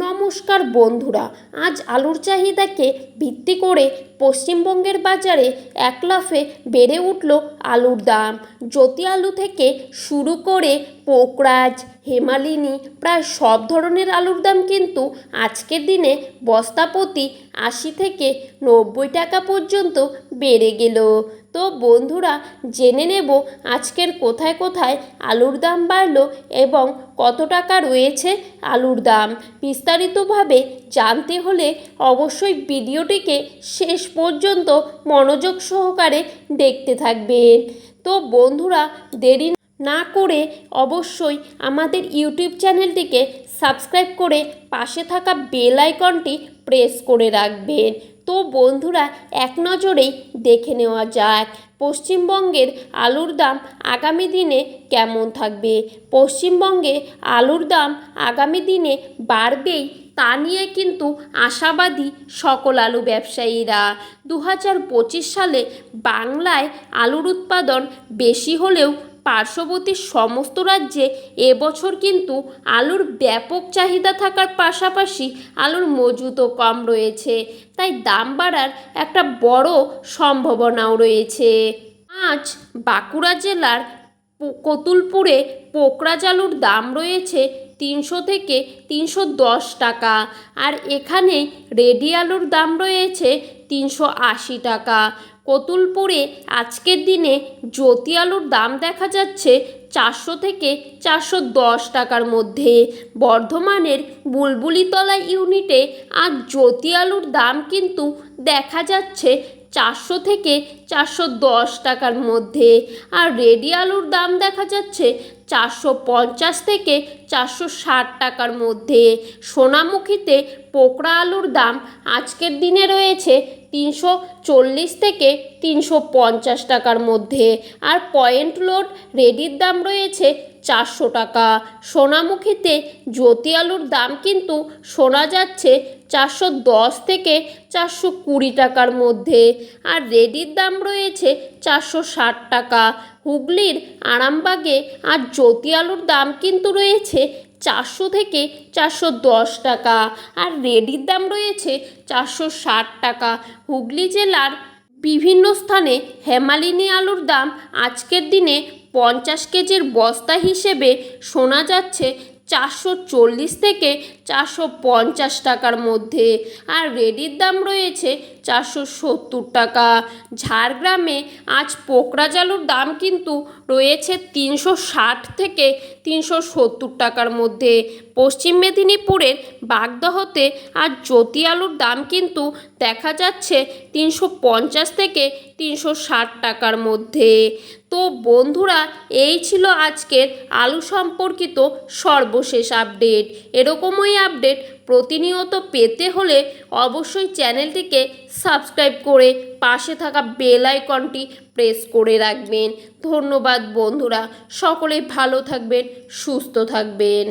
নমস্কার বন্ধুরা, আজ আলুর চাহিদাকে ভিত্তি করে পশ্চিমবঙ্গের বাজারে এক লাফে বেড়ে উঠল আলুর দাম। জ্যোতি আলু থেকে শুরু করে পোকরাজ, হেমালিনী প্রায় সব ধরনের আলুর দাম কিন্তু আজকের দিনে বস্তাপ্রতি ৮০ থেকে ৯০ টাকা পর্যন্ত বেড়ে গেল। তো বন্ধুরা, জেনে নেব আজকের কোথায় কোথায় আলুর দাম বাড়লো এবং কত টাকা রয়েছে আলুর দাম। বিস্তারিতভাবে জানতে হলে অবশ্যই ভিডিওটিকে শেষ পর্যন্ত মনোযোগ সহকারে দেখতে থাকবেন। তো বন্ধুরা, দেরি না করে অবশ্যই আমাদের ইউটিউব চ্যানেলটিকে সাবস্ক্রাইব করে পাশে থাকা বেল আইকনটি প্রেস করে রাখবেন। তো বন্ধুরা, এক নজরেই দেখে নেওয়া যাক পশ্চিমবঙ্গের আলুর দাম আগামী দিনে কেমন থাকবে। পশ্চিমবঙ্গে আলুর দাম আগামী দিনে বাড়বেই, তা নিয়ে কিন্তু আশাবাদী সকল আলু ব্যবসায়ীরা। 2025 সালে বাংলায় আলুর উৎপাদন বেশি হলেও পার্শ্ববর্তী সমস্ত রাজ্যে এবছর কিন্তু আলুর ব্যাপক চাহিদা থাকার পাশাপাশি আলুর মজুতও কম রয়েছে, তাই দাম বাড়ার একটা বড় সম্ভাবনাও রয়েছে। আজ বাঁকুড়া জেলার কতুলপুরে পোকরাজ আলুর দাম রয়েছে 300 থেকে 310 টাকা, আর এখানে রেডি আলুর দাম রয়েছে 380 টাকা। কতুলপুরে আজকের দিনে জ্যোতি আলুর দাম দেখা যাচ্ছে 400 থেকে 410 টাকার মধ্যে। বর্ধমানের বুলবুলিতলা ইউনিটে আজ জ্যোতি আলুর দাম কিন্তু দেখা যাচ্ছে 400 থেকে 410 টাকার মধ্যে, আর রেডি আলুর দাম দেখা যাচ্ছে 450 থেকে 460 টাকার মধ্যে। সোনামুখীতে পোকরা আলুর দাম আজকের দিনে রয়েছে 340 থেকে 350 টাকার মধ্যে, আর পয়েন্ট লোড রেডির দাম রয়েছে 400 টাকা। সোনামুখীতে জ্যোতি আলুর দাম কিন্তু শোনা যাচ্ছে 410 থেকে 420 টাকার মধ্যে, আর রেডির দাম রয়েছে 460 টাকা। হুগলির আরামবাগে আর জ্যোতি আলুর দাম কিন্তু রয়েছে 400 থেকে 410 টাকা, আর রেডির দাম রয়েছে 460 টাকা। হুগলি জেলার বিভিন্ন স্থানে হেমালিনী আলুর দাম আজকের দিনে 50 কেজির বস্তা হিসেবে শোনা যাচ্ছে 440 থেকে 450 টাকার মধ্যে, আর রেডির দাম রয়েছে 470 টাকা। ঝাড়গ্রামে আজ পোকরাজ আলুর দাম কিন্তু রয়েছে 360 থেকে 370 টাকার মধ্যে। পশ্চিম মেদিনীপুরের বাগদহতে আজ জ্যোতি আলুর দাম কিন্তু দেখা যাচ্ছে 350 থেকে 360 টাকার মধ্যে। তো বন্ধুরা, এই ছিল আজকের আলু সম্পর্কিত সর্বশেষ আপডেট। এরকমই আপডেট প্রতিনিয়ত পেতে হলে অবশ্যই চ্যানেলটিকে সাবস্ক্রাইব করে পাশে থাকা বেল আইকনটি প্রেস করে রাখবেন। ধন্যবাদ বন্ধুরা, সকলেই ভালো থাকবেন, সুস্থ থাকবেন।